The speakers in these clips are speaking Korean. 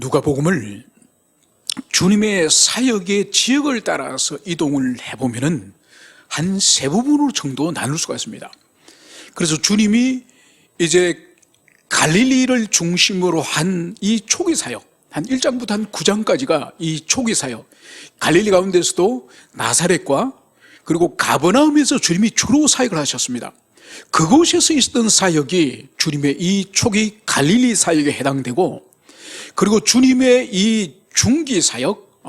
누가복음을 주님의 사역의 지역을 따라서 이동을 해보면은 한 세 부분으로 정도 나눌 수가 있습니다. 그래서 주님이 이제 갈릴리를 중심으로 한 이 초기 사역, 한 1장부터 한 9장까지가 이 초기 사역, 갈릴리 가운데서도 나사렛과 그리고 가버나움에서 주님이 주로 사역을 하셨습니다. 그곳에서 있었던 사역이 주님의 이 초기 갈릴리 사역에 해당되고, 그리고 주님의 이 중기 사역,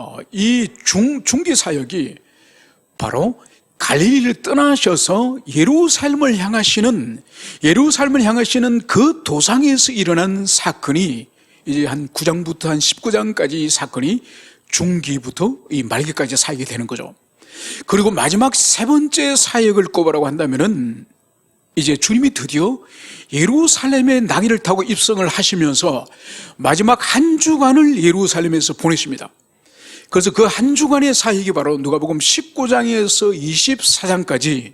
중기 사역이 바로 갈릴리를 떠나셔서 예루살렘을 향하시는 그 도상에서 일어난 사건이 이제 한 9장부터 한 19장까지 이 사건이 중기부터 이 말기까지 사역이 되는 거죠. 그리고 마지막 세 번째 사역을 꼽으라고 한다면은 이제 주님이 드디어 예루살렘에 나귀를 타고 입성을 하시면서 마지막 한 주간을 예루살렘에서 보내십니다. 그래서 그 한 주간의 사역이 바로 누가복음 19장에서 24장까지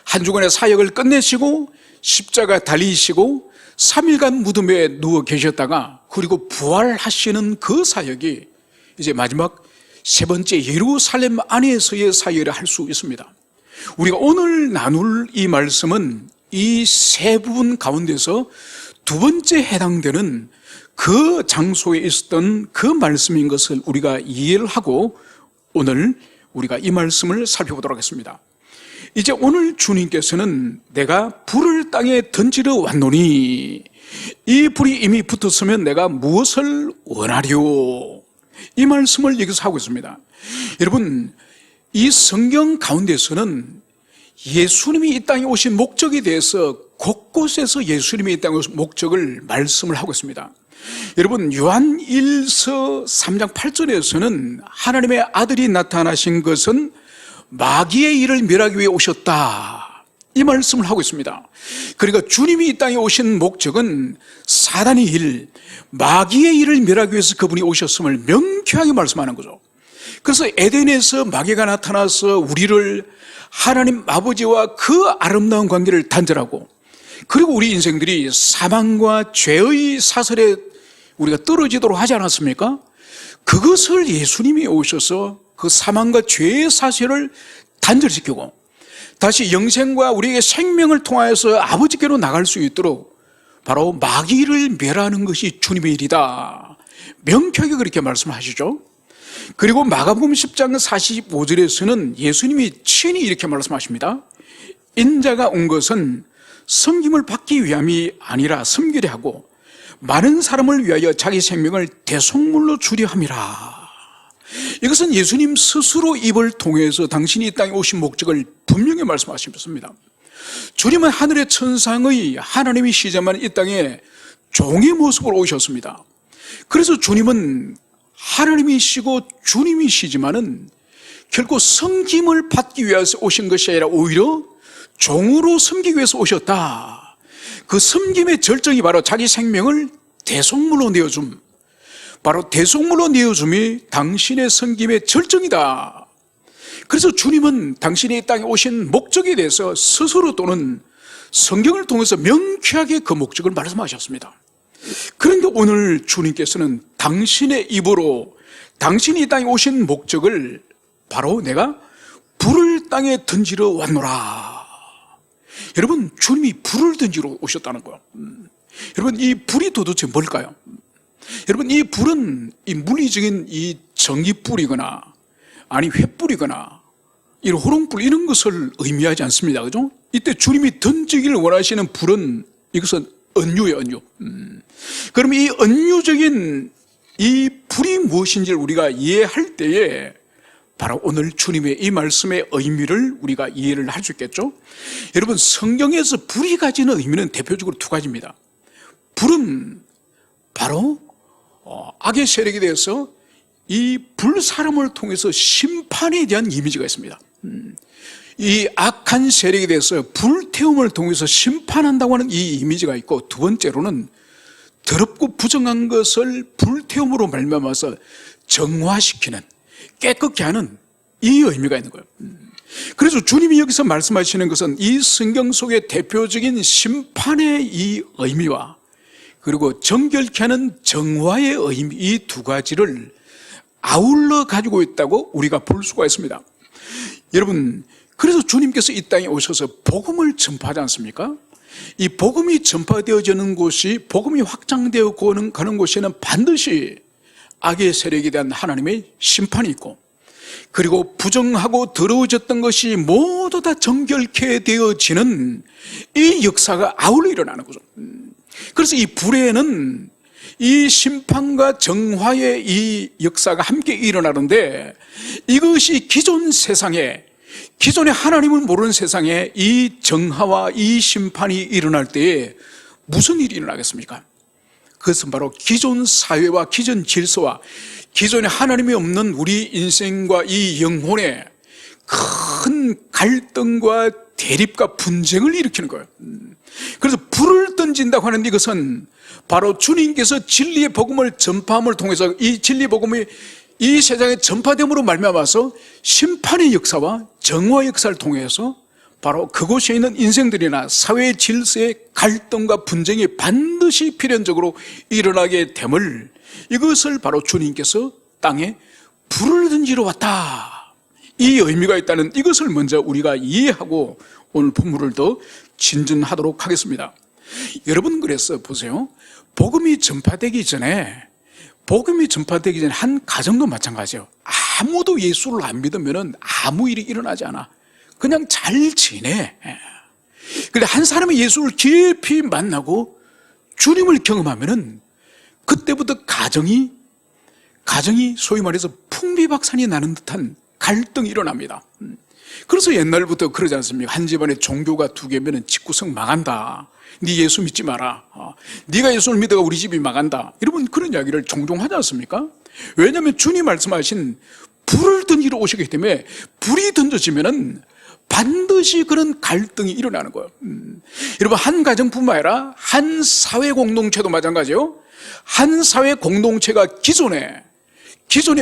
한 주간의 사역을 끝내시고 십자가 달리시고 3일간 무덤에 누워 계셨다가 그리고 부활하시는 그 사역이 이제 마지막 세 번째 예루살렘 안에서의 사역을 할 수 있습니다. 우리가 오늘 나눌 이 말씀은 이 세 부분 가운데서 두 번째 해당되는 그 장소에 있었던 그 말씀인 것을 우리가 이해를 하고 오늘 우리가 이 말씀을 살펴보도록 하겠습니다. 이제 오늘 주님께서는 내가 불을 땅에 던지러 왔노니 이 불이 이미 붙었으면 내가 무엇을 원하리요, 이 말씀을 여기서 하고 있습니다. 여러분, 이 성경 가운데서는 예수님이 이 땅에 오신 목적에 대해서 곳곳에서 예수님이 이 땅에 오신 목적을 말씀을 하고 있습니다. 여러분, 요한 1서 3장 8절에서는 하나님의 아들이 나타나신 것은 마귀의 일을 멸하기 위해 오셨다, 이 말씀을 하고 있습니다. 그러니까 주님이 이 땅에 오신 목적은 사단의 일, 마귀의 일을 멸하기 위해서 그분이 오셨음을 명쾌하게 말씀하는 거죠. 그래서 에덴에서 마귀가 나타나서 우리를 하나님 아버지와 그 아름다운 관계를 단절하고, 그리고 우리 인생들이 사망과 죄의 사슬에 우리가 떨어지도록 하지 않았습니까? 그것을 예수님이 오셔서 그 사망과 죄의 사슬을 단절시키고 다시 영생과 우리에게 생명을 통하여서 아버지께로 나갈 수 있도록 바로 마귀를 멸하는 것이 주님의 일이다, 명쾌하게 그렇게 말씀하시죠. 그리고 마가복음 10장 45절에서는 예수님이 친히 이렇게 말씀하십니다. 인자가 온 것은 섬김을 받기 위함이 아니라 섬기려 하고 많은 사람을 위하여 자기 생명을 대속물로 주려 함이라. 이것은 예수님 스스로 입을 통해서 당신이 이 땅에 오신 목적을 분명히 말씀하셨습니다. 주님은 하늘의 천상의 하나님이시지만 이 땅에 종의 모습으로 오셨습니다. 그래서 주님은 하나님이시고 주님이시지만은 결코 섬김을 받기 위해서 오신 것이 아니라 오히려 종으로 섬기기 위해서 오셨다. 그 섬김의 절정이 바로 자기 생명을 대속물로 내어줌, 바로 대속물로 내어줌이 당신의 섬김의 절정이다. 그래서 주님은 당신이 이 땅에 오신 목적에 대해서 스스로 또는 성경을 통해서 명쾌하게 그 목적을 말씀하셨습니다. 그런데 오늘 주님께서는 당신의 입으로 당신이 이 땅에 오신 목적을 바로 내가 불을 땅에 던지러 왔노라. 여러분, 주님이 불을 던지러 오셨다는 거예요. 여러분, 이 불이 도대체 뭘까요? 여러분, 이 불은 이 물리적인 이 전기불이거나 아니 횃불이거나 이런 호롱불 이런 것을 의미하지 않습니다. 그죠? 이때 주님이 던지기를 원하시는 불은 이것은 은유예요, 은유. 그럼 이 은유적인 이 불이 무엇인지를 우리가 이해할 때에 바로 오늘 주님의 이 말씀의 의미를 우리가 이해를 할 수 있겠죠? 여러분, 성경에서 불이 가지는 의미는 대표적으로 두 가지입니다. 불은 바로 악의 세력에 대해서 이 불사름을 통해서 심판에 대한 이미지가 있습니다. 이 악한 세력에 대해서 불태움을 통해서 심판한다고 하는 이 이미지가 있고, 두 번째로는 더럽고 부정한 것을 불태움으로 말미암아서 정화시키는, 깨끗게 하는 이 의미가 있는 거예요. 그래서 주님이 여기서 말씀하시는 것은 이 성경 속의 대표적인 심판의 이 의미와 그리고 정결케 하는 정화의 의미, 이 두 가지를 아울러 가지고 있다고 우리가 볼 수가 있습니다. 여러분, 그래서 주님께서 이 땅에 오셔서 복음을 전파하지 않습니까? 이 복음이 전파되어지는 곳이, 복음이 확장되어 가는 곳에는 반드시 악의 세력에 대한 하나님의 심판이 있고, 그리고 부정하고 더러워졌던 것이 모두 다 정결케 되어지는 이 역사가 아울러 일어나는 거죠. 그래서 이 불에는 이 심판과 정화의 이 역사가 함께 일어나는데, 이것이 기존 세상에, 기존에 하나님을 모르는 세상에 이 정화와 이 심판이 일어날 때에 무슨 일이 일어나겠습니까? 그것은 바로 기존 사회와 기존 질서와 기존에 하나님이 없는 우리 인생과 이 영혼에 큰 갈등과 대립과 분쟁을 일으키는 거예요. 그래서 불을 던진다고 하는데, 이것은 바로 주님께서 진리의 복음을 전파함을 통해서 이 진리 복음이 이 세상에 전파됨으로 말미암아서 심판의 역사와 정화의 역사를 통해서 바로 그곳에 있는 인생들이나 사회 질서의 갈등과 분쟁이 반드시 필연적으로 일어나게 됨을, 이것을 바로 주님께서 땅에 불을 던지러 왔다, 이 의미가 있다는 이것을 먼저 우리가 이해하고 오늘 본문을 더 진전하도록 하겠습니다. 여러분, 그래서 보세요. 복음이 전파되기 전에 한 가정도 마찬가지예요. 아무도 예수를 안 믿으면 아무 일이 일어나지 않아. 그냥 잘 지내. 그런데 한 사람이 예수를 깊이 만나고 주님을 경험하면 그때부터 가정이 소위 말해서 풍비박산이 나는 듯한 갈등이 일어납니다. 그래서 옛날부터 그러지 않습니까? 한 집안에 종교가 두 개면 집구석 망한다. 네 예수 믿지 마라. 네가 예수를 믿어가 우리 집이 망한다. 여러분, 그런 이야기를 종종 하지 않습니까? 왜냐하면 주님 말씀하신 불을 던지러 오시기 때문에, 불이 던져지면은 반드시 그런 갈등이 일어나는 거예요. 여러분, 한 가정뿐만 아니라 한 사회 공동체도 마찬가지예요. 한 사회 공동체가 기존에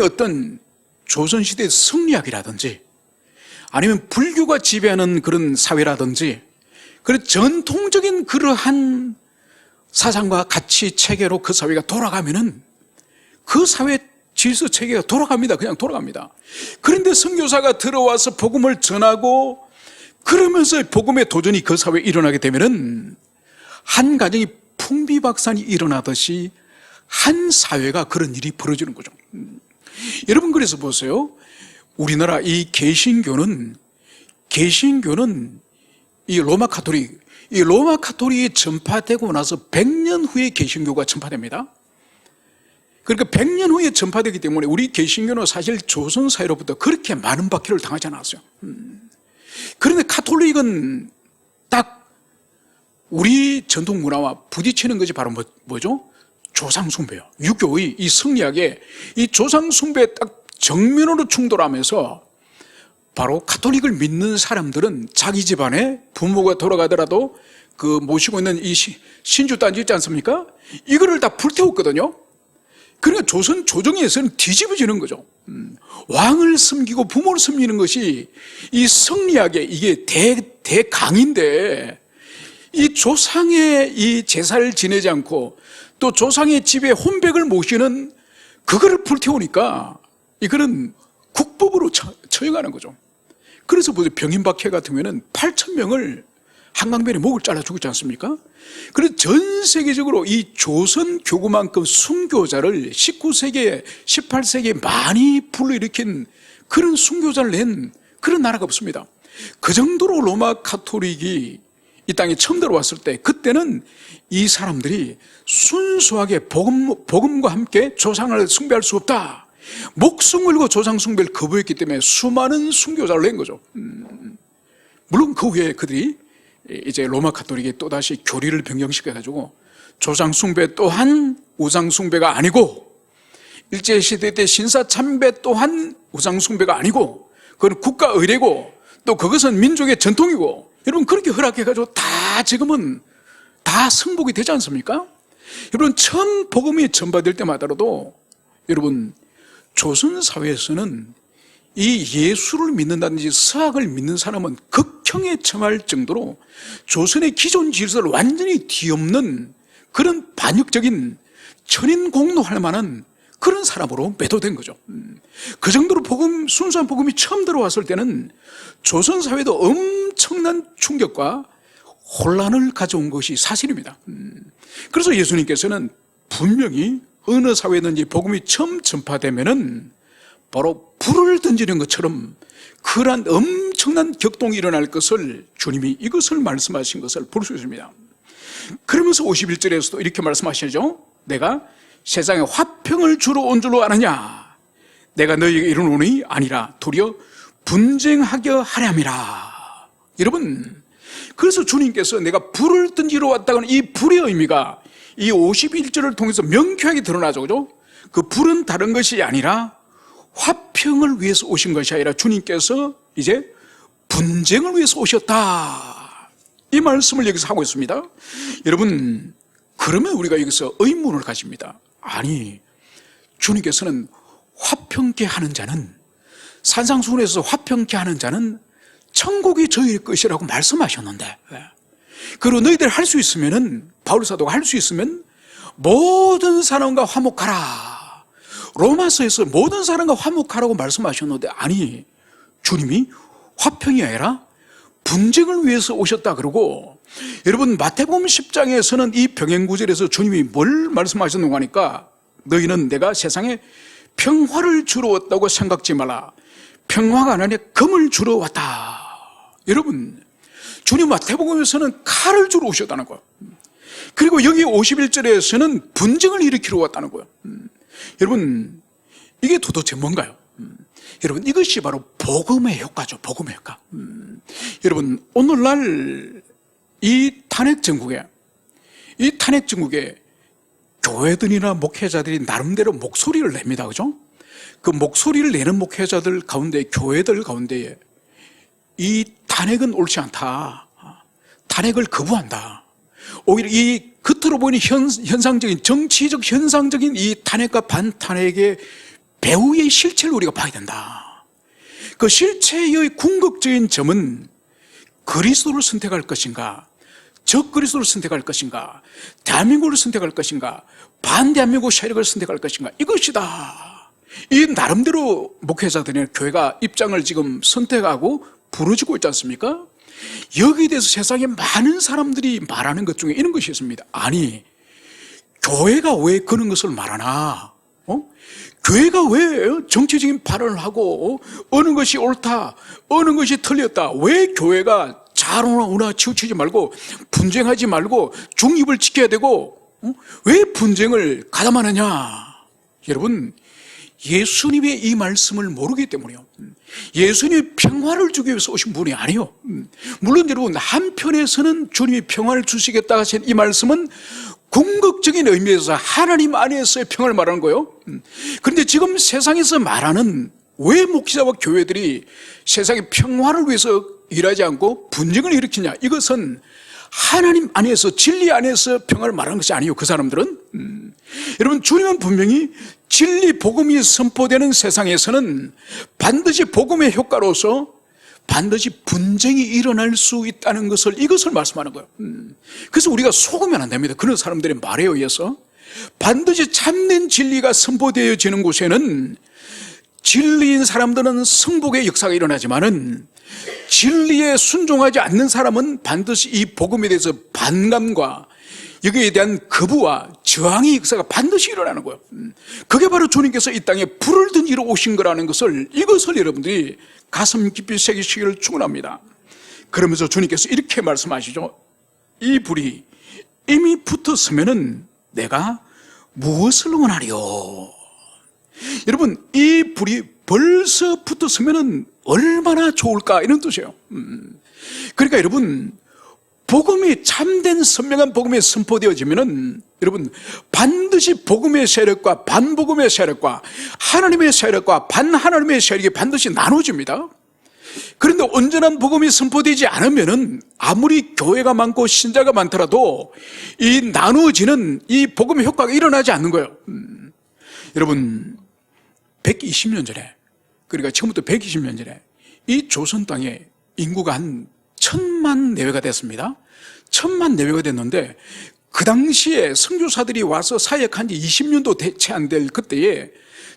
어떤 조선시대 성리학이라든지 아니면 불교가 지배하는 그런 사회라든지, 그런 전통적인 그러한 사상과 가치 체계로 그 사회가 돌아가면은 그 사회 질서 체계가 돌아갑니다. 그냥 돌아갑니다. 그런데 선교사가 들어와서 복음을 전하고 그러면서 복음의 도전이 그 사회에 일어나게 되면은 한 가정이 풍비박산이 일어나듯이 한 사회가 그런 일이 벌어지는 거죠. 여러분, 그래서 보세요. 우리나라 이 개신교는 이 로마 카톨릭이 전파되고 나서 100년 후에 개신교가 전파됩니다. 그러니까 100년 후에 전파되기 때문에 우리 개신교는 사실 조선 사회로부터 그렇게 많은 박해를 당하지 않았어요. 그런데 카톨릭은 딱 우리 전통 문화와 부딪히는 것이 바로 뭐죠? 조상숭배요. 유교의 이 성리학에 이 조상숭배에 딱 정면으로 충돌하면서, 바로 카톨릭을 믿는 사람들은 자기 집안에 부모가 돌아가더라도 그 모시고 있는 이 신주단지 있지 않습니까? 이거를 다 불태웠거든요. 그러니까 조선 조정에서는 뒤집어지는 거죠. 왕을 섬기고 부모를 섬기는 것이 이 성리학의 이게 대강인데, 이 조상의 이 제사를 지내지 않고 또 조상의 집에 혼백을 모시는 그거를 불태우니까 이거는 국법으로 처형하는 거죠. 그래서 보세요. 병인박해 같은 경우에는 8,000명을 한강변에 목을 잘라 죽었지 않습니까? 그래서 전 세계적으로 이 조선 교구만큼 순교자를 19세기에 18세기에 많이 불러일으킨 그런 순교자를 낸 그런 나라가 없습니다. 그 정도로 로마 카톨릭이 이 땅에 처음 들어왔을 때, 그때는 이 사람들이 순수하게 복음과 함께 조상을 숭배할 수 없다, 목숨 걸고 조상 숭배를 거부했기 때문에 수많은 순교자를 낸 거죠. 물론 그 후에 그들이 이제 로마 카톨릭이 또다시 교리를 변경시켜가지고 조상 숭배 또한 우상 숭배가 아니고, 일제시대 때 신사 참배 또한 우상 숭배가 아니고, 그건 국가 의례고 또 그것은 민족의 전통이고, 여러분 그렇게 허락해가지고 다 지금은 다 승복이 되지 않습니까? 여러분, 처음 복음이 전파될 때마다도 여러분 조선 사회에서는 이 예수를 믿는다든지 서학을 믿는 사람은 극형에 처할 정도로 조선의 기존 질서를 완전히 뒤엎는 그런 반역적인 천인공노할 만한 그런 사람으로 매도된 거죠. 그 정도로 순수한 복음이 처음 들어왔을 때는 조선사회도 엄청난 충격과 혼란을 가져온 것이 사실입니다. 그래서 예수님께서는 분명히 어느 사회든지 복음이 처음 전파되면은 바로 불을 던지는 것처럼 그러한 엄청난 격동이 일어날 것을 주님이 이것을 말씀하신 것을 볼 수 있습니다. 그러면서 51절에서도 이렇게 말씀하시죠. 내가 세상에 화평을 주러 온 줄로 아느냐? 내가 너희에게 이르노니 아니라 도리어 분쟁하게 하려 함이라. 여러분, 그래서 주님께서 내가 불을 던지러 왔다고는 이 불의 의미가 이 51절을 통해서 명쾌하게 드러나죠. 그죠? 그 불은 다른 것이 아니라 화평을 위해서 오신 것이 아니라 주님께서 이제 분쟁을 위해서 오셨다. 이 말씀을 여기서 하고 있습니다. 여러분, 그러면 우리가 여기서 의문을 가집니다. 아니, 주님께서는 화평케 하는 자는, 산상수훈에서 화평케 하는 자는 천국이 저희의 것이라고 말씀하셨는데, 그리고 너희들 할 수 있으면은, 바울사도가 할 수 있으면 모든 사람과 화목하라. 로마서에서 모든 사람과 화목하라고 말씀하셨는데, 아니, 주님이 화평이 아니라 분쟁을 위해서 오셨다 그러고, 여러분 마태복음 10장에서는 이 병행구절에서 주님이 뭘 말씀하셨는가 하니까, 너희는 내가 세상에 평화를 주러 왔다고 생각지 말라. 평화가 아니라 금을 주러 왔다. 여러분, 주님 마태복음에서는 칼을 주러 오셨다는 거예요. 그리고 여기 51절에서는 분쟁을 일으키러 왔다는 거예요. 여러분, 이게 도대체 뭔가요? 여러분, 이것이 바로 복음의 효과죠. 복음의 효과. 여러분, 오늘날 이 탄핵 정국에 교회들이나 목회자들이 나름대로 목소리를 냅니다. 그죠? 그 목소리를 내는 목회자들 가운데, 교회들 가운데에 이 탄핵은 옳지 않다. 탄핵을 거부한다. 오히려 이 겉으로 보이는 현상적인, 정치적 현상적인 이 탄핵과 반탄핵의 배후의 실체를 우리가 봐야 된다. 그 실체의 궁극적인 점은 그리스도를 선택할 것인가, 적그리스도를 선택할 것인가, 대한민국을 선택할 것인가, 반대한민국 세력을 선택할 것인가, 이것이다. 이 나름대로 목회자들이나 교회가 입장을 지금 선택하고 부르짖고 있지 않습니까? 여기에 대해서 세상에 많은 사람들이 말하는 것 중에 이런 것이 있습니다. 아니, 교회가 왜 그런 것을 말하나? 교회가 왜 정치적인 발언을 하고 어느 것이 옳다, 어느 것이 틀렸다, 왜 교회가 자로나 치우치지 말고 분쟁하지 말고 중립을 지켜야 되고 왜 분쟁을 가담하느냐? 여러분, 예수님의 이 말씀을 모르기 때문이요. 예수님이 평화를 주기 위해서 오신 분이 아니에요. 물론 여러분, 한편에서는 주님이 평화를 주시겠다 하신 이 말씀은 궁극적인 의미에서 하나님 안에서의 평화를 말하는 거예요. 그런데 지금 세상에서 말하는, 왜 목회자와 교회들이 세상의 평화를 위해서 일하지 않고 분쟁을 일으키냐? 이것은 하나님 안에서, 진리 안에서 평화를 말하는 것이 아니에요. 그 사람들은. 여러분, 주님은 분명히 진리 복음이 선포되는 세상에서는 반드시 복음의 효과로서 반드시 분쟁이 일어날 수 있다는 것을, 이것을 말씀하는 거예요. 그래서 우리가 속으면 안 됩니다. 그런 사람들의 말에 의해서. 반드시 참된 진리가 선포되어지는 곳에는 진리인 사람들은 승복의 역사가 일어나지만은 진리에 순종하지 않는 사람은 반드시 이 복음에 대해서 반감과 여기에 대한 거부와 저항의 역사가 반드시 일어나는 거예요. 그게 바로 주님께서 이 땅에 불을 던지러 오신 거라는 것을, 이것을 여러분들이 가슴 깊이 새기시기를 축원합니다. 그러면서 주님께서 이렇게 말씀하시죠. 이 불이 이미 붙었으면은 내가 무엇을 원하리요? 여러분, 이 불이 벌써 붙었으면은 얼마나 좋을까, 이런 뜻이에요. 그러니까 여러분, 복음이, 참된 선명한 복음이 선포되어지면은 여러분, 반드시 복음의 세력과 반복음의 세력과 하나님의 세력과 반하나님의 세력이 반드시 나눠집니다. 그런데 온전한 복음이 선포되지 않으면은 아무리 교회가 많고 신자가 많더라도 이 나누어지는 이 복음의 효과가 일어나지 않는 거예요. 여러분, 120년 전에, 그러니까 처음부터 120년 전에 이 조선 땅에 인구가 한 1000만 내외가 됐습니다. 1000만 내외가 됐는데, 그 당시에 선교사들이 와서 사역한 지 20년도 채 안 될 그때에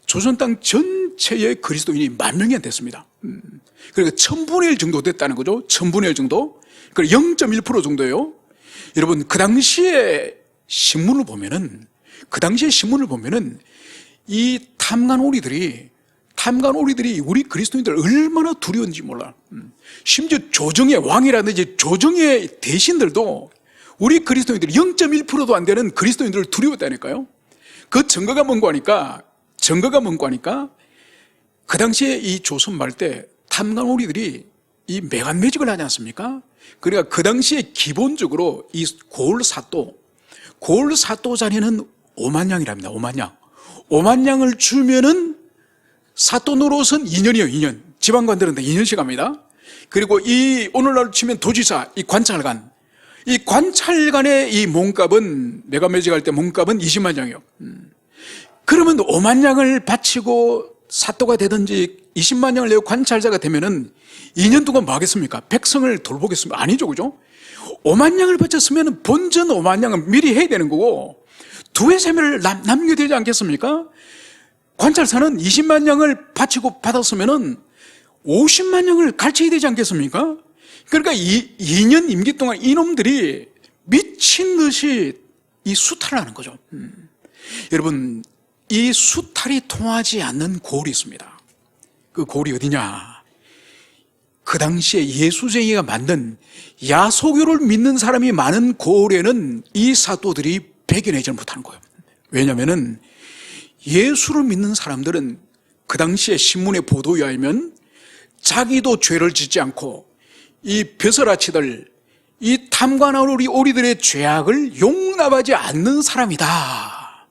조선 땅 전체의 그리스도인이 10,000명이 안 됐습니다. 그러니까 1000분의 1 정도 됐다는 거죠. 1000분의 1 정도. 그러니까 0.1% 정도예요. 여러분, 그 당시에 신문을 보면은 이 탐관오리들이 우리 그리스도인들 얼마나 두려운지 몰라. 심지어 조정의 왕이라든지 조정의 대신들도 우리 그리스도인들이 0.1%도 안 되는 그리스도인들을 두려웠다니까요. 그 증거가 뭔가 하니까 그 당시에 이 조선 말 때 탐관오리들이 이 매간매직을 하지 않습니까? 그러니까 그 당시에 기본적으로 이 고을사또 자리는 50,000양이랍니다. 50,000양. 50,000양을 주면은 사또 노릇은 2년이에요. 2년. 지방관들은 다 2년씩 합니다. 그리고 이 오늘날 치면 도지사, 이 관찰관의 이 몸값은 매간매직할 때 몸값은 200,000양이에요. 그러면 50,000양을 바치고 사또가 되든지 200,000양을 내고 관찰자가 되면은 2년 동안 뭐 하겠습니까? 백성을 돌보겠습니까? 아니죠, 그죠? 50,000양을 바쳤으면 본전 50,000양은 미리 해야 되는 거고 2회, 3회를 남겨야 되지 않겠습니까? 관찰사는 200,000양을 바치고 받았으면은 500,000양을 가르쳐야 되지 않겠습니까? 그러니까 2년 임기 동안 이놈들이 미친 듯이 이 수탈을 하는 거죠. 여러분, 이 수탈이 통하지 않는 고을이 있습니다. 그 고을이 어디냐? 그 당시에 예수쟁이가 만든 야소교를 믿는 사람이 많은 고을에는 이 사도들이 배겨내지 못하는 거예요. 왜냐하면 예수를 믿는 사람들은 그 당시에 신문의 보도에 의하면 자기도 죄를 짓지 않고 이 벼슬아치들, 이 탐관오리들의 죄악을 용납하지 않는 사람이다.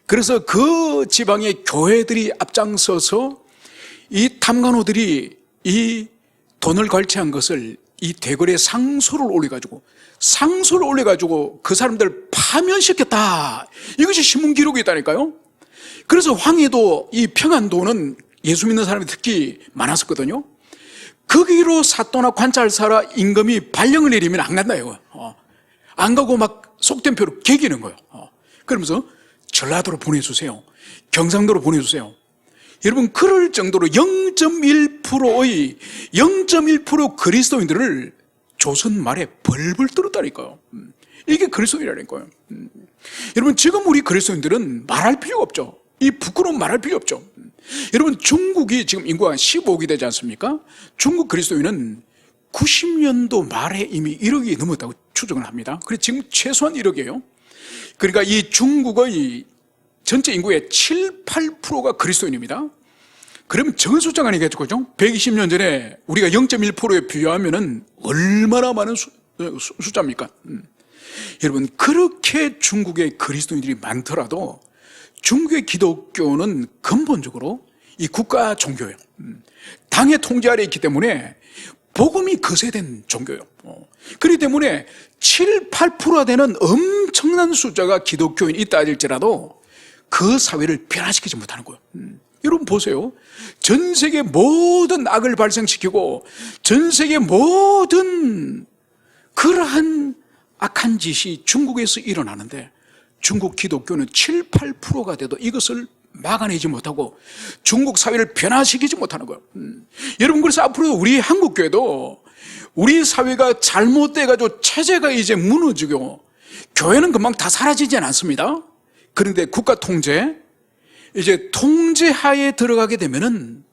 그래서 그 지방의 교회들이 앞장서서 이 탐관오들이 이 돈을 걸치한 것을 이 대궐에 상소를 올려가지고 그 사람들을 파면시켰다. 이것이 신문 기록이 있다니까요. 그래서 황해도 이 평안도는 예수 믿는 사람이 특히 많았었거든요. 거기로 사또나 관찰사라 임금이 발령을 내리면 안 간다 이거. 안 가고 막 속된 표로 개기는 거예요. 그러면서 전라도로 보내주세요. 경상도로 보내주세요. 여러분, 그럴 정도로 0.1% 그리스도인들을 조선 말에 벌벌 떨었다니까요. 이게 그리스도인이라니까요. 여러분, 지금 우리 그리스도인들은 말할 필요가 없죠. 이 부끄러움 말할 필요 없죠. 여러분, 중국이 지금 인구가 15억이 되지 않습니까? 중국 그리스도인은 90년도 말에 이미 1억이 넘었다고 추정을 합니다. 그래서 지금 최소한 1억이에요. 그러니까 이 중국의 전체 인구의 7, 8%가 그리스도인입니다. 그러면 적은 숫자가 아니겠죠, 그죠? 120년 전에 우리가 0.1%에 비교하면은 얼마나 많은 숫자입니까? 여러분, 그렇게 중국의 그리스도인들이 많더라도 중국의 기독교는 근본적으로 이 국가 종교예요. 당의 통제 아래 있기 때문에 복음이 거세된 종교예요. 그렇기 때문에 7, 8%가 되는 엄청난 숫자가 기독교인이 있다 할지라도 그 사회를 변화시키지 못하는 거예요. 여러분 보세요. 전 세계 모든 악을 발생시키고 전 세계 모든 그러한 악한 짓이 중국에서 일어나는데 중국 기독교는 7, 8%가 돼도 이것을 막아내지 못하고 중국 사회를 변화시키지 못하는 거예요. 여러분, 그래서 앞으로 우리 한국교회도 우리 사회가 잘못돼가지고 체제가 이제 무너지고 교회는 금방 다 사라지진 않습니다. 그런데 국가 통제, 이제 통제하에 들어가게 되면은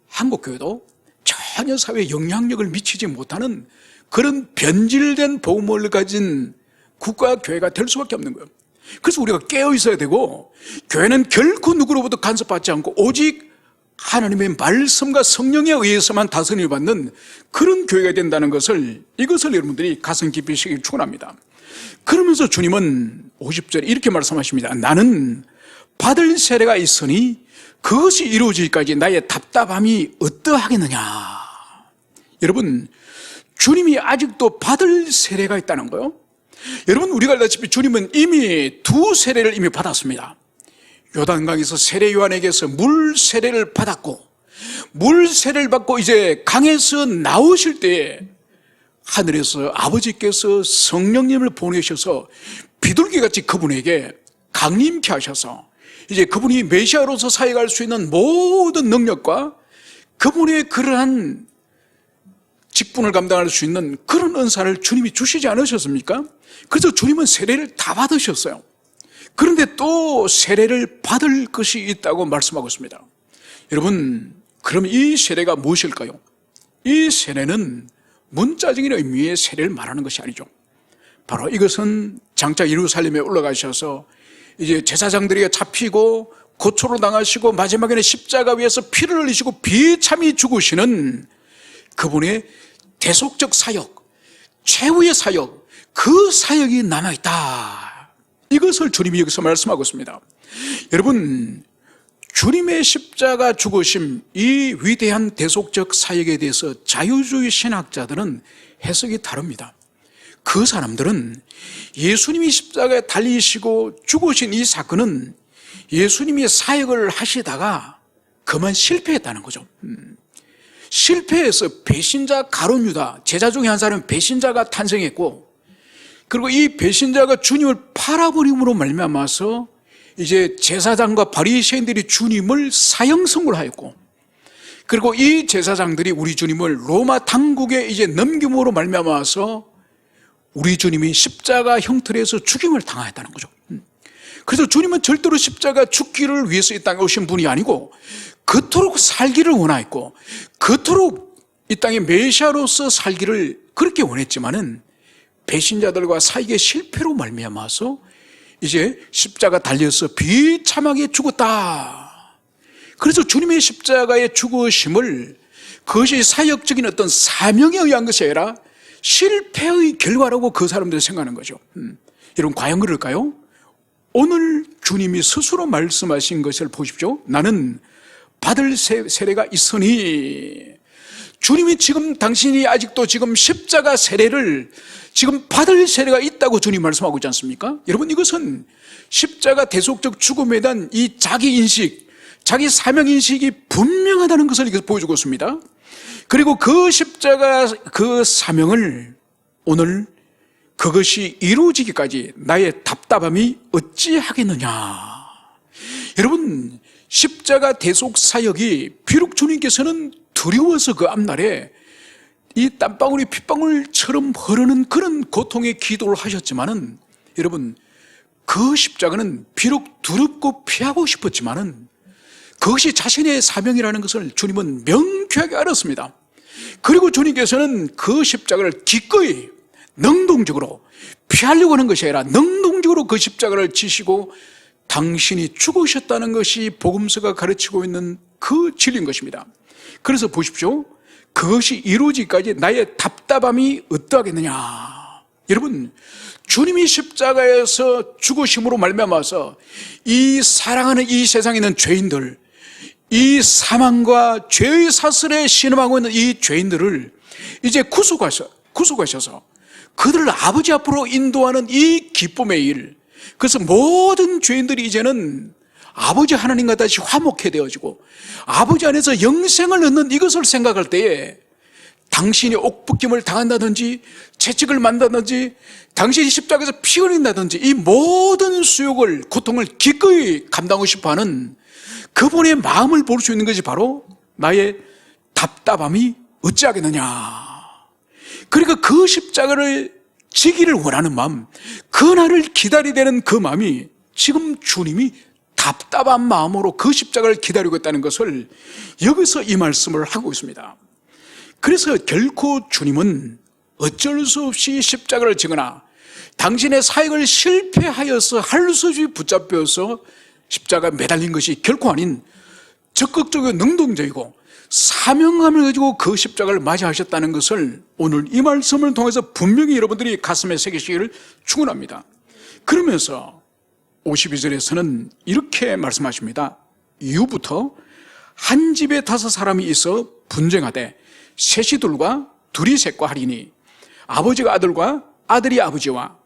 한국교회도 전혀 사회에 영향력을 미치지 못하는 그런 변질된 복음을 가진 국가교회가 될 수밖에 없는 거예요. 그래서 우리가 깨어 있어야 되고, 교회는 결코 누구로부터 간섭받지 않고 오직 하나님의 말씀과 성령에 의해서만 다스림을 받는 그런 교회가 된다는 것을, 이것을 여러분들이 가슴 깊이 새기길 축원합니다. 그러면서 주님은 50절에 이렇게 말씀하십니다. 나는 받을 세례가 있으니 그것이 이루어지기까지 나의 답답함이 어떠하겠느냐. 여러분, 주님이 아직도 받을 세례가 있다는 거예요. 여러분, 우리가 알다시피 주님은 이미 2세례를 이미 받았습니다. 요단강에서 세례 요한에게서 물 세례를 받았고, 물 세례를 받고 이제 강에서 나오실 때에 하늘에서 아버지께서 성령님을 보내셔서 비둘기같이 그분에게 강림케 하셔서 이제 그분이 메시아로서 사역할 수 있는 모든 능력과 그분의 그러한 직분을 감당할 수 있는 그런 은사를 주님이 주시지 않으셨습니까? 그래서 주님은 세례를 다 받으셨어요. 그런데 또 세례를 받을 것이 있다고 말씀하고 있습니다. 여러분, 그럼 이 세례가 무엇일까요? 이 세례는 문자적인 의미의 세례를 말하는 것이 아니죠. 바로 이것은 장차 예루살렘에 올라가셔서 이제 제사장들에게 잡히고 고초를 당하시고 마지막에는 십자가 위에서 피를 흘리시고 비참히 죽으시는 그분의 대속적 사역, 최후의 사역, 그 사역이 남아있다. 이것을 주님이 여기서 말씀하고 있습니다. 여러분, 주님의 십자가 죽으심, 이 위대한 대속적 사역에 대해서 자유주의 신학자들은 해석이 다릅니다. 그 사람들은 예수님이 십자가에 달리시고 죽으신 이 사건은 예수님이 사역을 하시다가 그만 실패했다는 거죠. 실패해서 배신자 가룟 유다, 제자 중에 한 사람은 배신자가 탄생했고, 그리고 이 배신자가 주님을 팔아버림으로 말미암아서 이제 제사장과 바리새인들이 주님을 사형 선고하였고, 그리고 이 제사장들이 우리 주님을 로마 당국에 이제 넘김으로 말미암아서 우리 주님이 십자가 형틀에서 죽임을 당하였다는 거죠. 그래서 주님은 절대로 십자가 죽기를 위해서 이 땅에 오신 분이 아니고 그토록 살기를 원하였고 그토록 이 땅에 메시아로서 살기를 그렇게 원했지만은 배신자들과 사역의 실패로 말미암아서 이제 십자가 달려서 비참하게 죽었다. 그래서 주님의 십자가의 죽으심을 그것이 사역적인 어떤 사명에 의한 것이 아니라 실패의 결과라고 그 사람들이 생각하는 거죠. 여러분, 과연 그럴까요? 오늘 주님이 스스로 말씀하신 것을 보십시오. 나는 받을 세례가 있으니, 주님이 지금 당신이 아직도 지금 십자가 세례를 지금 받을 세례가 있다고 주님 말씀하고 있지 않습니까? 여러분, 이것은 십자가 대속적 죽음에 대한 이 자기 인식, 자기 사명 인식이 분명하다는 것을 보여주고 있습니다. 그리고 그 십자가 그 사명을 오늘 그것이 이루어지기까지 나의 답답함이 어찌하겠느냐. 여러분, 십자가 대속 사역이 비록 주님께서는 두려워서 그 앞날에 이 땀방울이 핏방울처럼 흐르는 그런 고통의 기도를 하셨지만은, 여러분, 그 십자가는 비록 두렵고 피하고 싶었지만은 그것이 자신의 사명이라는 것을 주님은 명쾌하게 알았습니다. 그리고 주님께서는 그 십자가를 기꺼이 능동적으로 피하려고 하는 것이 아니라 능동적으로 그 십자가를 지시고 당신이 죽으셨다는 것이 복음서가 가르치고 있는 그 진리인 것입니다. 그래서 보십시오. 그것이 이루어지기까지 나의 답답함이 어떠하겠느냐. 여러분, 주님이 십자가에서 죽으심으로 말미암아서 이 사랑하는 이 세상에 있는 죄인들, 이 사망과 죄의 사슬에 신음하고 있는 이 죄인들을 이제 구속하셔서 그들을 아버지 앞으로 인도하는 이 기쁨의 일, 그래서 모든 죄인들이 이제는 아버지 하나님과 다시 화목해 되어지고 아버지 안에서 영생을 얻는 이것을 생각할 때에 당신이 옥붙김을 당한다든지 채찍을 만다든지 당신이 십자가에서 피 흘린다든지 이 모든 수욕을, 고통을 기꺼이 감당하고 싶어하는 그분의 마음을 볼 수 있는 것이 바로 나의 답답함이 어찌하겠느냐. 그러니까 그 십자가를 지기를 원하는 마음, 그날을 기다리려는 그 마음이 지금 주님이 답답한 마음으로 그 십자가를 기다리고 있다는 것을 여기서 이 말씀을 하고 있습니다. 그래서 결코 주님은 어쩔 수 없이 십자가를 지거나 당신의 사역을 실패하여서 할 수 없이 붙잡혀서 십자가에 매달린 것이 결코 아닌 적극적이고 능동적이고 사명감을 가지고 그 십자가를 맞이하셨다는 것을 오늘 이 말씀을 통해서 분명히 여러분들이 가슴에 새기시기를 축원합니다. 그러면서 52절에서는 이렇게 말씀하십니다. 이후부터 한 집에 5사람이 있어 분쟁하되 셋이 둘과 둘이 셋과 하리니 아버지가 아들과 아들이 아버지와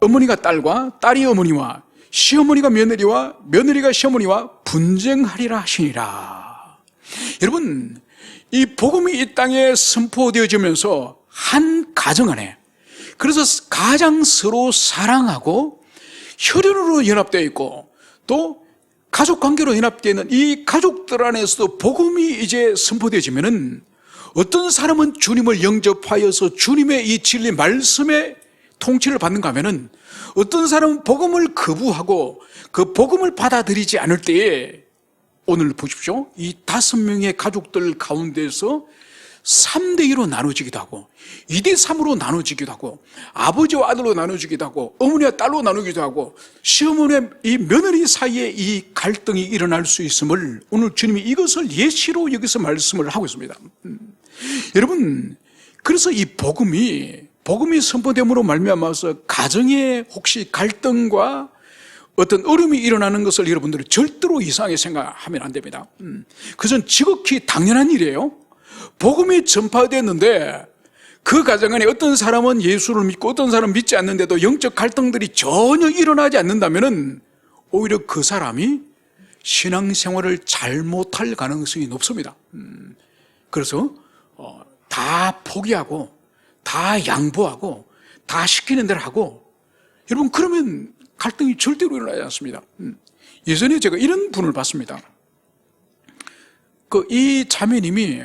어머니가 딸과 딸이 어머니와 시어머니가 며느리와 며느리가 시어머니와 분쟁하리라 하시니라. 여러분, 이 복음이 이 땅에 선포되어지면서 한 가정 안에, 그래서 가장 서로 사랑하고 혈연으로 연합되어 있고 또 가족 관계로 연합되어 있는 이 가족들 안에서도 복음이 이제 선포되어지면은 어떤 사람은 주님을 영접하여서 주님의 이 진리 말씀의 통치를 받는가 하면은 어떤 사람은 복음을 거부하고 그 복음을 받아들이지 않을 때에 오늘 보십시오. 이 5명의 가족들 가운데서 3대2로 나눠지기도 하고 2대3으로 나눠지기도 하고 아버지와 아들로 나눠지기도 하고 어머니와 딸로 나누기도 하고 시어머니와 이 며느리 사이에 이 갈등이 일어날 수 있음을 오늘 주님이 이것을 예시로 여기서 말씀을 하고 있습니다. 여러분, 그래서 이 복음이 선포됨으로 말미암아서 가정에 혹시 갈등과 어떤 어려움이 일어나는 것을 여러분들이 절대로 이상하게 생각하면 안 됩니다. 그것은 지극히 당연한 일이에요. 복음이 전파되었는데 그 가정 안에 어떤 사람은 예수를 믿고 어떤 사람은 믿지 않는데도 영적 갈등들이 전혀 일어나지 않는다면 오히려 그 사람이 신앙생활을 잘못할 가능성이 높습니다. 그래서 다 포기하고 다 양보하고 다 시키는 대로 하고 여러분 그러면 갈등이 절대로 일어나지 않습니다. 예전에 제가 이런 분을 봤습니다. 이 자매님이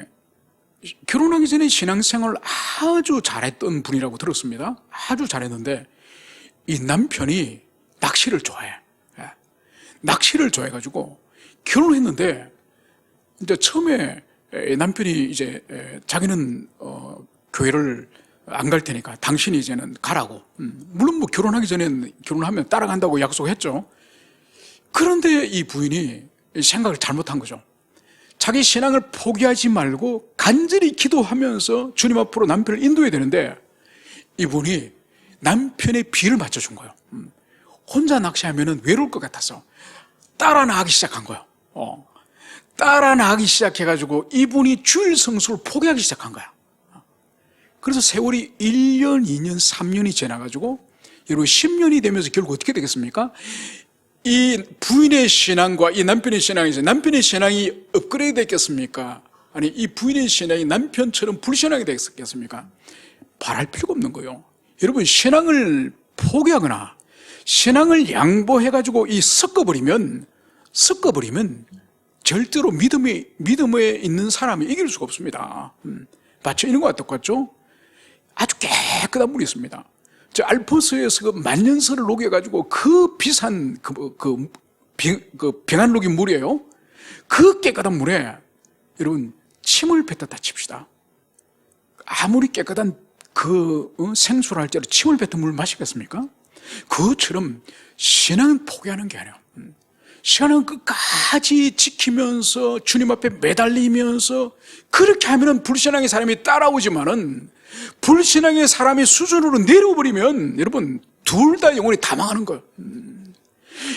결혼하기 전에 신앙생활을 아주 잘했던 분이라고 들었습니다. 아주 잘했는데 이 남편이 낚시를 좋아해. 낚시를 좋아해가지고 결혼했는데 이제 처음에 남편이 이제 자기는 교회를 안 갈 테니까 당신이 이제는 가라고. 물론 뭐 결혼하기 전엔 결혼하면 따라간다고 약속했죠. 그런데 이 부인이 생각을 잘못한 거죠. 자기 신앙을 포기하지 말고 간절히 기도하면서 주님 앞으로 남편을 인도해야 되는데 이분이 남편의 비를 맞춰준 거예요. 혼자 낚시하면 외로울 것 같아서 따라 나가기 시작한 거예요. 따라 나가기 시작해가지고 이분이 주일 성수를 포기하기 시작한 거야. 그래서 세월이 1년, 2년, 3년이 지나가지고 여러분 10년이 되면서 결국 어떻게 되겠습니까? 이 부인의 신앙과 이 남편의 신앙이 남편의 신앙이 업그레이드 됐겠습니까? 아니 이 부인의 신앙이 남편처럼 불신앙이 됐겠습니까? 바랄 필요가 없는 거예요. 여러분 신앙을 포기하거나 신앙을 양보해가지고 섞어버리면 절대로 믿음에 있는 사람이 이길 수가 없습니다. 마치 이런 것과 똑같죠? 아주 깨끗한 물이 있습니다. 저 알프스에서 그 만년설을 녹여가지고 그 비싼 병안 녹인 물이에요. 그 깨끗한 물에 여러분 침을 뱉었다 칩시다. 아무리 깨끗한 생수를 할지라도 침을 뱉은 물을 마시겠습니까? 그것처럼 신앙은 포기하는 게 아니에요. 신앙은 끝까지 지키면서 주님 앞에 매달리면서 그렇게 하면은 불신앙의 사람이 따라오지만은 불신앙의 사람이 수준으로 내려버리면 여러분 둘 다 영혼이 다 망하는 거예요.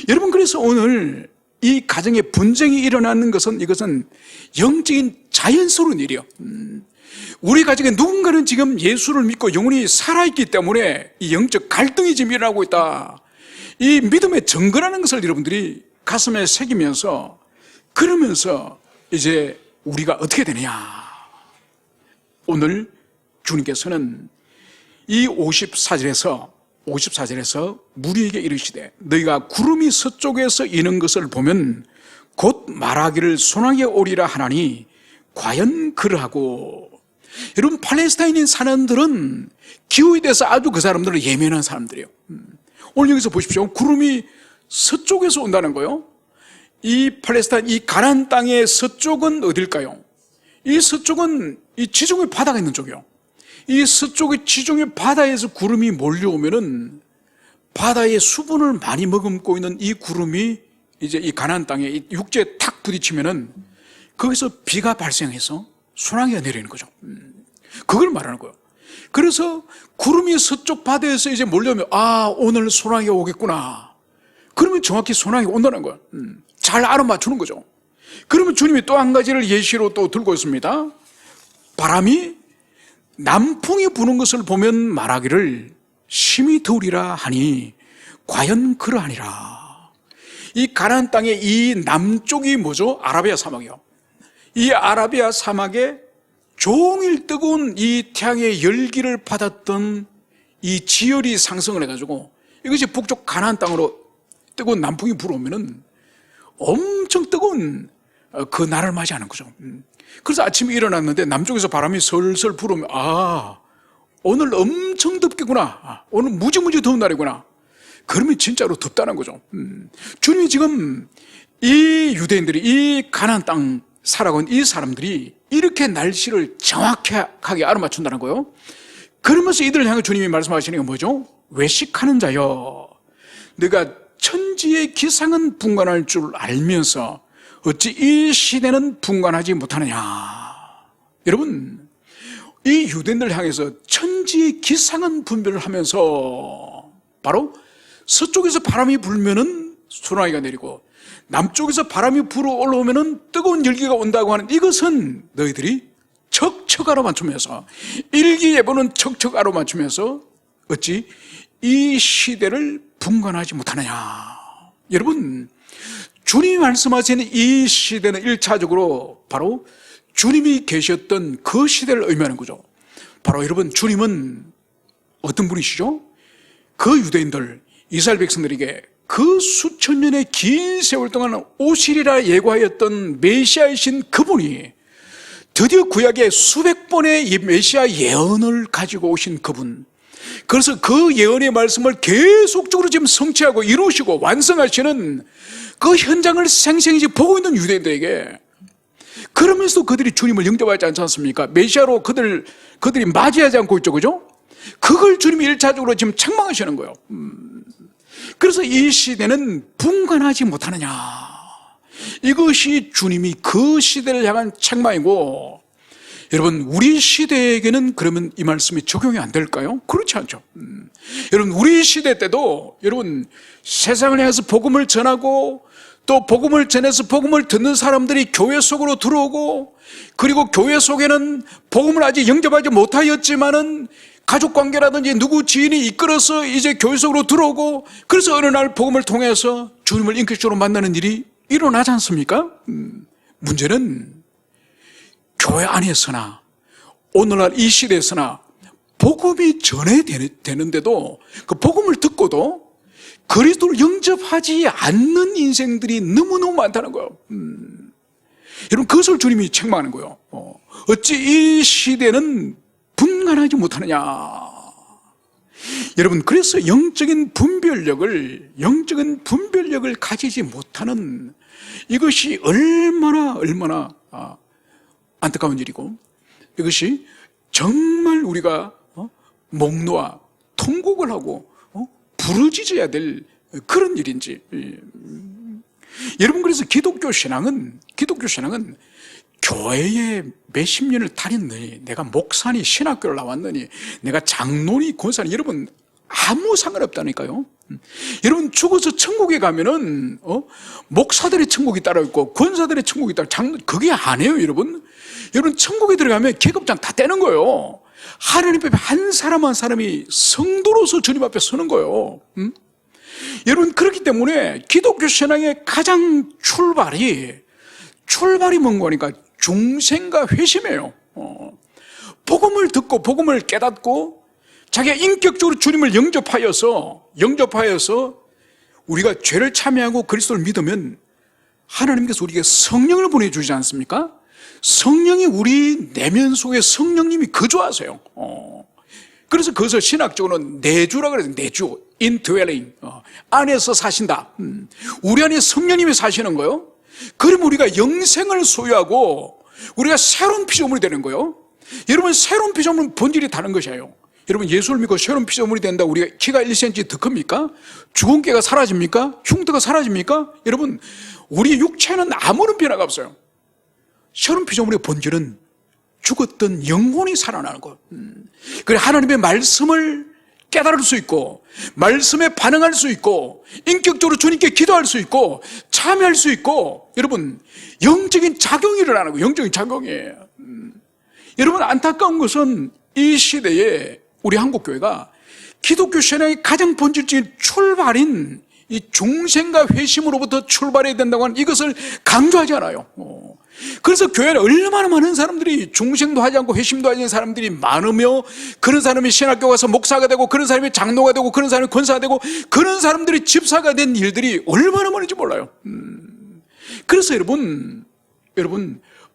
여러분 그래서 오늘 이 가정에 분쟁이 일어나는 것은 이것은 영적인 자연스러운 일이에요. 우리 가정에 누군가는 지금 예수를 믿고 영혼이 살아있기 때문에 이 영적 갈등이 지금 일어나고 있다. 이 믿음에 정근하는 것을 여러분들이 가슴에 새기면서 그러면서 이제 우리가 어떻게 되느냐. 오늘 주님께서는 이 54절에서 무리에게 이르시되 너희가 구름이 서쪽에서 이는 것을 보면 곧 말하기를 소나기에 오리라 하나니 과연 그러하고. 여러분 팔레스타인인 사람들은 기후에 대해서 아주 그 사람들은 예민한 사람들이에요. 오늘 여기서 보십시오. 구름이 서쪽에서 온다는 거예요. 이 팔레스타인 이 가나안 땅의 서쪽은 어딜까요? 이 서쪽은 이 지중해 바다가 있는 쪽이에요. 이 서쪽의 지중해 바다에서 구름이 몰려오면은 바다의 수분을 많이 머금고 있는 이 구름이 이제 이 가나안 땅에 이 육지에 탁 부딪히면은 거기서 비가 발생해서 소나기가 내리는 거죠. 그걸 말하는 거예요. 그래서 구름이 서쪽 바다에서 이제 몰려오면 오늘 소나기가 오겠구나. 그러면 정확히 소나기가 온다는 거예요. 잘 알아맞추는 거죠. 그러면 주님이 또 한 가지를 예시로 또 들고 있습니다. 바람이 남풍이 부는 것을 보면 말하기를 심히 더우리라 하니 과연 그러하니라. 이 가나안 땅의 이 남쪽이 뭐죠? 아라비아 사막이요. 이 아라비아 사막에 종일 뜨거운 이 태양의 열기를 받았던 이 지열이 상승을 해가지고 이것이 북쪽 가나안 땅으로 뜨거운 남풍이 불어오면은 엄청 뜨거운 그 날을 맞이하는 거죠. 그래서 아침에 일어났는데 남쪽에서 바람이 설설 불어오면 오늘 엄청 덥겠구나. 오늘 무지무지 더운 날이구나. 그러면 진짜로 덥다는 거죠. 주님이 지금 이 유대인들이 이 가나안 땅 살아가는 이 사람들이 이렇게 날씨를 정확하게 알아맞춘다는 거예요. 그러면서 이들을 향해 주님이 말씀하시는 게 뭐죠? 외식하는 자여, 네가 천지의 기상은 분간할 줄 알면서 어찌 이 시대는 분간하지 못하느냐. 여러분, 이 유대인들 향해서 천지의 기상은 분별을 하면서 바로 서쪽에서 바람이 불면은 소나기가 내리고 남쪽에서 바람이 불어 올라오면은 뜨거운 열기가 온다고 하는 이것은 너희들이 척척 알아맞추면서 일기예보는 척척 알아맞추면서 어찌 이 시대를 분간하지 못하느냐. 여러분, 주님이 말씀하시는 이 시대는 1차적으로 바로 주님이 계셨던 그 시대를 의미하는 거죠. 바로 여러분, 주님은 어떤 분이시죠? 그 유대인들, 이스라엘 백성들에게 그 수천 년의 긴 세월 동안 오시리라 예고하였던 메시아이신 그분이 드디어 구약에 수백 번의 이 메시아 예언을 가지고 오신 그분, 그래서 그 예언의 말씀을 계속적으로 지금 성취하고 이루시고 완성하시는 그 현장을 생생히 보고 있는 유대인들에게, 그러면서도 그들이 주님을 영접하지 않지 않습니까? 메시아로 그들이 맞이하지 않고 있죠, 그죠? 그걸 주님이 1차적으로 지금 책망하시는 거예요. 그래서 이 시대는 분간하지 못하느냐. 이것이 주님이 그 시대를 향한 책망이고, 여러분, 우리 시대에게는 그러면 이 말씀이 적용이 안 될까요? 그렇지 않죠. 여러분, 우리 시대 때도 여러분 세상을 향해서 복음을 전하고 또 복음을 전해서 복음을 듣는 사람들이 교회 속으로 들어오고, 그리고 교회 속에는 복음을 아직 영접하지 못하였지만은 가족관계라든지 누구 지인이 이끌어서 이제 교회 속으로 들어오고, 그래서 어느 날 복음을 통해서 주님을 인격적으로 만나는 일이 일어나지 않습니까? 문제는 교회 안에서나 오늘날 이 시대에서나 복음이 전해되는데도 그 복음을 듣고도 그리스도를 영접하지 않는 인생들이 너무너무 많다는 거예요. 여러분, 그것을 주님이 책망하는 거예요. 어찌 이 시대는 분간하지 못하느냐. 여러분, 그래서 영적인 분별력을 가지지 못하는 이것이 얼마나 안타까운 일이고, 이것이 정말 우리가 목 놓아 통곡을 하고 부르짖어야 될 그런 일인지. 여러분, 그래서 기독교 신앙은 교회에 몇십 년을 다녔느니, 내가 목사니 신학교를 나왔느니, 내가 장로니 권사니, 여러분 아무 상관없다니까요. 여러분, 죽어서 천국에 가면은 목사들의 천국이 따로 있고 권사들의 천국이 따로, 그게 아니에요. 여러분, 천국에 들어가면 계급장 다 떼는 거예요. 하나님 앞에 한 사람 한 사람이 성도로서 주님 앞에 서는 거예요. 여러분, 그렇기 때문에 기독교 신앙의 가장 출발이 뭔가 하니까 중생과 회심이에요. 복음을 듣고 복음을 깨닫고 자기가 인격적으로 주님을 영접하여서 우리가 죄를 참여하고 그리스도를 믿으면 하나님께서 우리에게 성령을 보내주지 않습니까? 성령이 우리 내면 속에 성령님이 거주하세요. 그래서 그것을 신학적으로는 내주라고 그래요. 내주, indwelling, 안에서 사신다. 우리 안에 성령님이 사시는 거예요. 그럼 우리가 영생을 소유하고 우리가 새로운 피조물이 되는 거예요. 여러분, 새로운 피조물은 본질이 다른 것이에요. 여러분, 예수를 믿고 새로운 피조물이 된다, 우리가 키가 1cm 더 큽니까? 죽은 깨가 사라집니까? 흉터가 사라집니까? 여러분, 우리 육체는 아무런 변화가 없어요. 새로운 피조물의 본질은 죽었던 영혼이 살아나는 것. 그래, 하나님의 말씀을 깨달을 수 있고, 말씀에 반응할 수 있고, 인격적으로 주님께 기도할 수 있고, 참여할 수 있고, 여러분, 영적인 작용이 일어나는 거예요. 영적인 작용이에요. 여러분, 안타까운 것은 이 시대에 우리 한국교회가 기독교 신앙의 가장 본질적인 출발인 이 중생과 회심으로부터 출발해야 된다고 하는 이것을 강조하지 않아요. 그래서 교회는 얼마나 많은 사람들이 중생도 하지 않고 회심도 하지 않는 사람들이 많으며, 그런 사람이 신학교 가서 목사가 되고, 그런 사람이 장로가 되고, 그런 사람이 권사가 되고, 그런 사람들이 집사가 된 일들이 얼마나 많은지 몰라요. 그래서 여러분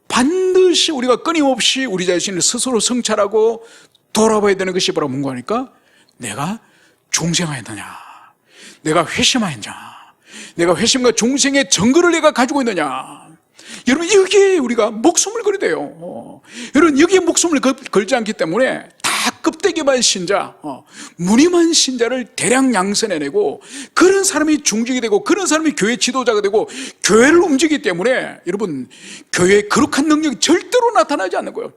반드시 우리가 끊임없이 우리 자신을 스스로 성찰하고 돌아봐야 되는 것이 바로 뭔가 하니까, 내가 중생하였느냐, 내가 회심하였냐, 내가 회심과 중생의 정거를 내가 가지고 있느냐. 여러분, 여기에 우리가 목숨을 걸어야 돼요. 여러분, 여기에 목숨을 걸지 않기 때문에 다 껍데기만 신자, 무늬만 신자를 대량 양선해내고, 그런 사람이 중직이 되고, 그런 사람이 교회 지도자가 되고 교회를 움직이기 때문에 여러분, 교회의 거룩한 능력이 절대로 나타나지 않는 거예요.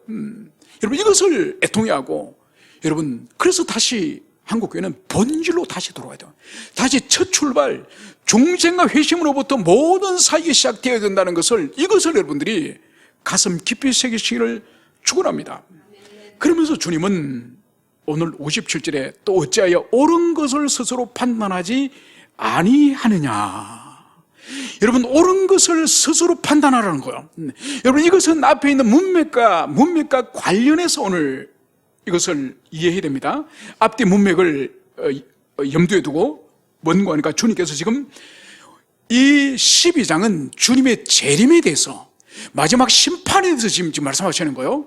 여러분, 이것을 애통해 하고, 여러분, 그래서 다시 한국교회는 본질로 다시 돌아가야 돼요. 다시 첫 출발, 중생과 회심으로부터 모든 사역이 시작되어야 된다는 것을, 이것을 여러분들이 가슴 깊이 새기시기를 축원합니다. 그러면서 주님은 오늘 57절에 또 어찌하여 옳은 것을 스스로 판단하지 아니하느냐. 여러분, 옳은 것을 스스로 판단하라는 거예요. 여러분, 이것은 앞에 있는 문맥과 관련해서 오늘 이것을 이해해야 됩니다. 앞뒤 문맥을 염두에 두고, 뭔가 하니까 주님께서 지금 이 12장은 주님의 재림에 대해서, 마지막 심판에 대해서 지금 말씀하시는 거예요.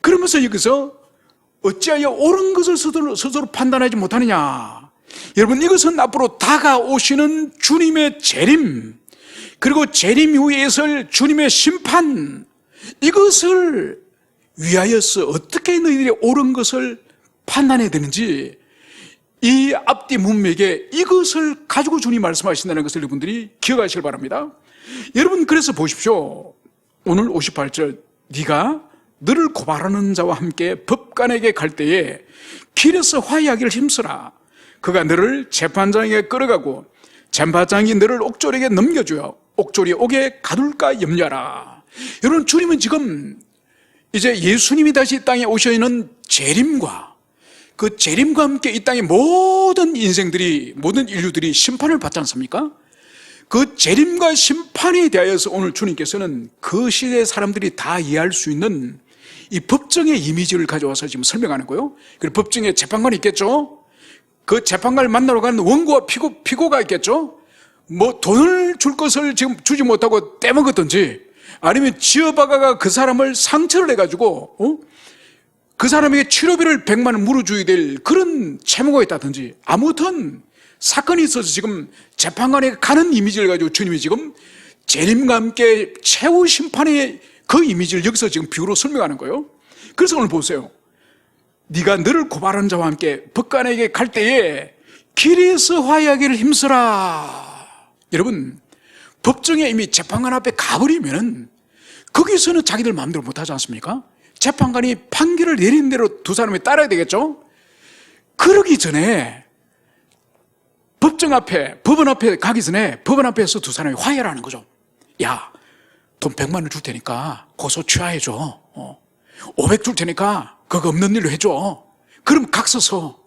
그러면서 여기서 어찌하여 옳은 것을 스스로 판단하지 못하느냐. 여러분, 이것은 앞으로 다가오시는 주님의 재림, 그리고 재림 이후에 있을 주님의 심판, 이것을 위하여서 어떻게 너희들이 옳은 것을 판단해야 되는지, 이 앞뒤 문맥에 이것을 가지고 주님이 말씀하신다는 것을 여러분들이 기억하시길 바랍니다. 여러분, 그래서 보십시오. 오늘 58절, 네가 너를 고발하는 자와 함께 법관에게 갈 때에 길에서 화해하기를 힘쓰라. 그가 너를 재판장에게 끌어가고 재판장이 너를 옥졸에게 넘겨주어 옥졸이 옥에 가둘까 염려하라. 여러분, 주님은 지금 이제 예수님이 다시 이 땅에 오셔 있는 재림과, 그 재림과 함께 이 땅의 모든 인생들이, 모든 인류들이 심판을 받지 않습니까? 그 재림과 심판에 대하여서 오늘 주님께서는 그 시대의 사람들이 다 이해할 수 있는 이 법정의 이미지를 가져와서 지금 설명하는 거예요. 그리고 법정에 재판관이 있겠죠. 그 재판관을 만나러 가는 원고와 피고가 있겠죠. 뭐 돈을 줄 것을 지금 주지 못하고 떼먹었든지, 아니면 지어박아가 그 사람을 상처를 해가지고 그 사람에게 치료비를 100만 원 물어줘야 될 그런 채무가 있다든지, 아무튼 사건이 있어서 지금 재판관에 가는 이미지를 가지고 주님이 지금 재림과 함께 최후 심판의 그 이미지를 여기서 지금 비유로 설명하는 거예요. 그래서 오늘 보세요. 네가 너를 고발하는 자와 함께 법관에게 갈 때에 길에서 화해하기를 힘쓰라. 여러분, 법정에 이미 재판관 앞에 가버리면 거기서는 자기들 마음대로 못하지 않습니까? 재판관이 판결을 내린 대로 두 사람이 따라야 되겠죠? 그러기 전에 법정 앞에, 법원 앞에 가기 전에 법원 앞에서 두 사람이 화해를 하는 거죠. 야, 돈 100만 원 줄 테니까 고소 취하해줘. 500 줄 테니까 그거 없는 일로 해줘. 그럼 각 서서.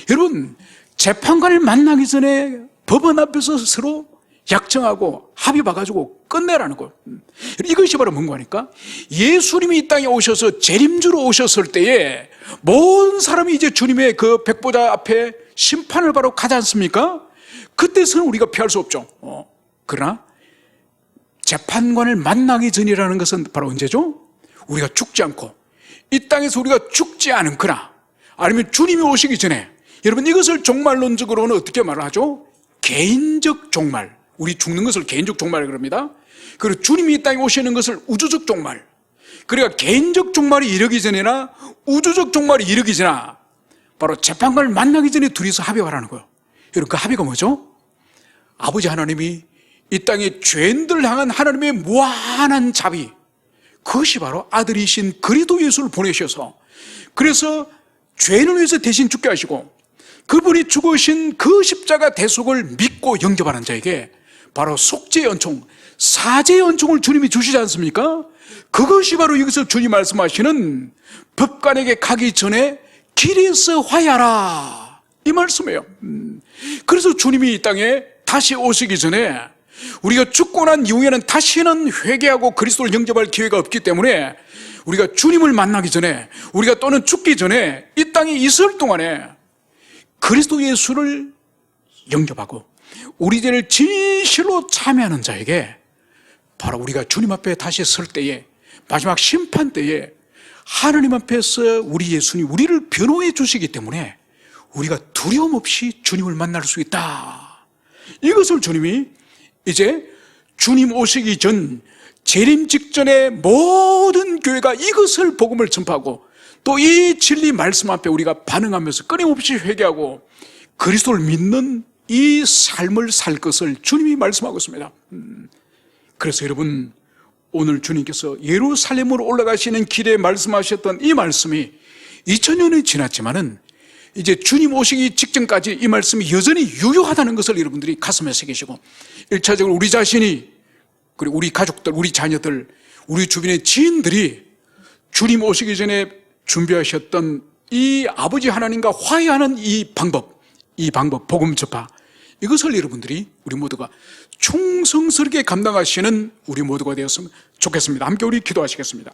여러분, 재판관을 만나기 전에 법원 앞에서 서로 약정하고 합의 봐가지고 끝내라는 거예요. 이것이 바로 뭔가 하니까, 예수님이 이 땅에 오셔서 재림주로 오셨을 때에 모든 사람이 이제 주님의 그 백보자 앞에 심판을 바로 가지 않습니까? 그때서는 우리가 피할 수 없죠. 그러나 재판관을 만나기 전이라는 것은 바로 언제죠? 우리가 죽지 않고, 이 땅에서 우리가 죽지 않거나, 아니면 주님이 오시기 전에. 여러분, 이것을 종말론적으로는 어떻게 말을 하죠? 개인적 종말. 우리 죽는 것을 개인적 종말이라고 합니다. 그리고 주님이 이 땅에 오시는 것을 우주적 종말. 그러니까 개인적 종말이 이르기 전이나 우주적 종말이 이르기 전이나 바로 재판관을 만나기 전에 둘이서 합의를 하는 거예요. 여러분, 그 합의가 뭐죠? 아버지 하나님이 이 땅에 죄인들 향한 하나님의 무한한 자비, 그것이 바로 아들이신 그리스도 예수를 보내셔서, 그래서 죄인을 위해서 대신 죽게 하시고, 그분이 죽으신 그 십자가 대속을 믿고 영접하는 자에게 바로 속죄의 은총, 사죄의 은총을 주님이 주시지 않습니까? 그것이 바로 여기서 주님 말씀하시는 법관에게 가기 전에 길에서 화해하라, 이 말씀이에요. 그래서 주님이 이 땅에 다시 오시기 전에 우리가 죽고 난 이후에는 다시는 회개하고 그리스도를 영접할 기회가 없기 때문에 우리가 주님을 만나기 전에, 우리가 또는 죽기 전에 이 땅에 있을 동안에 그리스도 예수를 영접하고 우리 죄를 진실로 참여하는 자에게 바로 우리가 주님 앞에 다시 설 때에, 마지막 심판 때에 하나님 앞에서 우리 예수님 우리를 변호해 주시기 때문에 우리가 두려움 없이 주님을 만날 수 있다. 이것을 주님이 이제 주님 오시기 전 재림 직전에 모든 교회가 이것을 복음을 전파하고 또 이 진리 말씀 앞에 우리가 반응하면서 끊임없이 회개하고 그리스도를 믿는 이 삶을 살 것을 주님이 말씀하고 있습니다. 그래서 여러분, 오늘 주님께서 예루살렘으로 올라가시는 길에 말씀하셨던 이 말씀이 2000년이 지났지만은 이제 주님 오시기 직전까지 이 말씀이 여전히 유효하다는 것을 여러분들이 가슴에 새기시고, 1차적으로 우리 자신이, 그리고 우리 가족들, 우리 자녀들, 우리 주변의 지인들이 주님 오시기 전에 준비하셨던 이 아버지 하나님과 화해하는 이 방법, 복음 전파, 이것을 여러분들이, 우리 모두가 충성스럽게 감당하시는 우리 모두가 되었으면 좋겠습니다. 함께 우리 기도하시겠습니다.